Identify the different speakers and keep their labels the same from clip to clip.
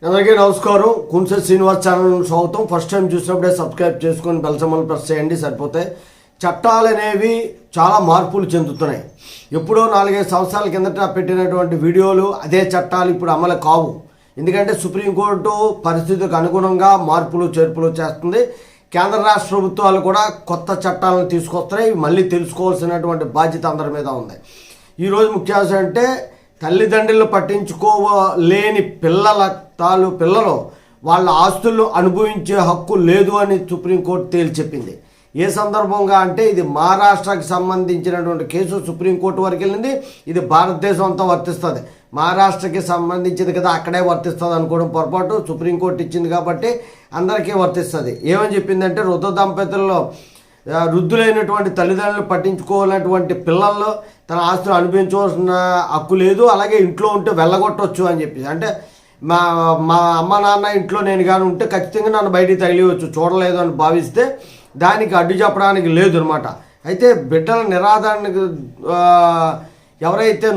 Speaker 1: అందరికీ నమస్కారం. కున్సె శ్రీనివాస్ ఛానల్ స్వాగతం. ఫస్ట్ టైం చూసినప్పుడే సబ్స్క్రైబ్ చేసుకొని బెల్ సింబల్ ప్రెస్ చేయండి, సరిపోతాయి. చట్టాలు అనేవి చాలా మార్పులు చెందుతున్నాయి. ఎప్పుడో 4-5 సంవత్సరాల కిందట పెట్టినటువంటి వీడియోలు అదే చట్టాలు ఇప్పుడు అమలు కావు. ఎందుకంటే సుప్రీంకోర్టు పరిస్థితికి అనుగుణంగా మార్పులు చేర్పులు చేస్తుంది. కేంద్ర రాష్ట్ర ప్రభుత్వాలు కూడా కొత్త చట్టాలను తీసుకొస్తున్నాయి. మళ్ళీ తెలుసుకోవాల్సినటువంటి బాధ్యత అందరి మీద ఉంది. ఈరోజు ముఖ్యాంశం అంటే తల్లిదండ్రులు పట్టించుకోలేని పిల్లలు వాళ్ళ ఆస్తులను అనుభవించే హక్కు లేదు అని సుప్రీంకోర్టు తేల్చెప్పింది. ఏ సందర్భంగా అంటే ఇది మహారాష్ట్రకి సంబంధించినటువంటి కేసు సుప్రీంకోర్టు వరకు వెళ్ళింది. ఇది భారతదేశం అంతా వర్తిస్తుంది. మహారాష్ట్రకి సంబంధించింది కదా, అక్కడే వర్తిస్తుంది అనుకోవడం పొరపాటు. సుప్రీంకోర్టు ఇచ్చింది కాబట్టి అందరికీ వర్తిస్తుంది. ఏమని చెప్పిందంటే వృద్ధులైనటువంటి తల్లిదండ్రులు పట్టించుకోవాలన్నటువంటి పిల్లల్లో తన ఆస్తులు అనుభవించవలసిన హక్కు లేదు. అలాగే ఇంట్లో ఉంటే వెళ్ళగొట్టవచ్చు అని చెప్పి, అంటే మా అమ్మ నాన్న ఇంట్లో నేను కానీ ఉంటే ఖచ్చితంగా నన్ను బయటికి తగిలివచ్చు, చూడలేదు అని భావిస్తే దానికి అడ్డు చెప్పడానికి లేదు అనమాట. అయితే బిడ్డల నిరాధారణకు ఎవరైతే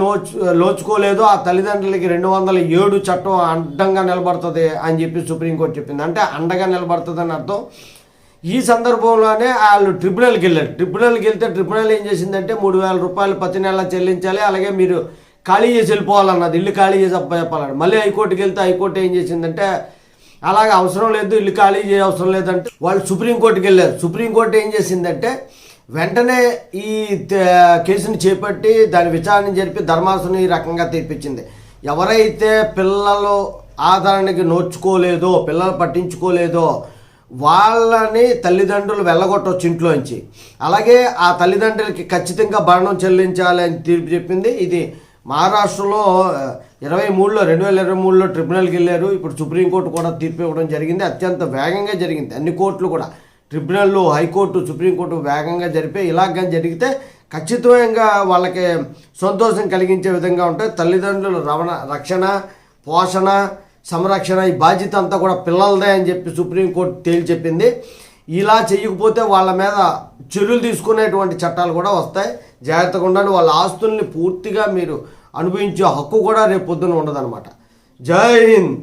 Speaker 1: నోచుకోలేదో ఆ తల్లిదండ్రులకి 207 చట్టం అడ్డంగా నిలబడుతుంది అని చెప్పి సుప్రీంకోర్టు చెప్పింది. అంటే అండగా నిలబడుతుంది అని అర్థం. ఈ సందర్భంలోనే వాళ్ళు ట్రిబ్యునల్కి వెళ్ళారు. ట్రిబ్యునల్కి వెళ్తే ట్రిబ్యునల్ ఏం చేసిందంటే 3,000 రూపాయలు ప్రతి నెల చెల్లించాలి, అలాగే మీరు ఖాళీ చేసి వెళ్ళిపోవాలన్నది, ఇల్లు ఖాళీ చేసి చెప్పాలని. మళ్ళీ హైకోర్టుకి వెళ్తే హైకోర్టు ఏం చేసిందంటే అలాగే అవసరం లేదు, ఇల్లు ఖాళీ చేయ అవసరం లేదంటే వాళ్ళు సుప్రీంకోర్టుకి వెళ్ళారు. సుప్రీంకోర్టు ఏం చేసిందంటే వెంటనే ఈ కేసుని చేపట్టి దాని విచారణ జరిపి ధర్మాసనం ఈ రకంగా తీర్పిచ్చింది. ఎవరైతే పిల్లలు ఆదరణకి నోచుకోలేదో, పిల్లలు పట్టించుకోలేదో వాళ్ళని తల్లిదండ్రులు వెళ్ళగొట్టవచ్చు ఇంట్లోంచి. అలాగే ఆ తల్లిదండ్రులకి ఖచ్చితంగా భరణం చెల్లించాలి అని తీర్పు చెప్పింది. ఇది మహారాష్ట్రలో 2023లో ట్రిబ్యునల్కి వెళ్ళారు. ఇప్పుడు సుప్రీంకోర్టు కూడా తీర్పు ఇవ్వడం జరిగింది. అత్యంత వేగంగా జరిగింది. అన్ని కోర్టులు కూడా, ట్రిబ్యునల్, హైకోర్టు, సుప్రీంకోర్టు వేగంగా జరిపే. ఇలాగ జరిగితే ఖచ్చితంగా వాళ్ళకి సంతోషం కలిగించే విధంగా ఉంటాయి. తల్లిదండ్రుల రక్షణ, పోషణ, సంరక్షణ ఈ బాధ్యత అంతా కూడా పిల్లలదే అని చెప్పి సుప్రీంకోర్టు తేల్చెప్పింది. ఇలా చేయకపోతే వాళ్ళ మీద చర్యలు తీసుకునేటువంటి చట్టాలు కూడా వస్తాయి. జాగ్రత్తగా ఉండండి. వాళ్ళ ఆస్తుల్ని పూర్తిగా మీరు అనుభవించే హక్కు కూడా రేపు పొద్దున ఉండదన్నమాట. జై హింద్.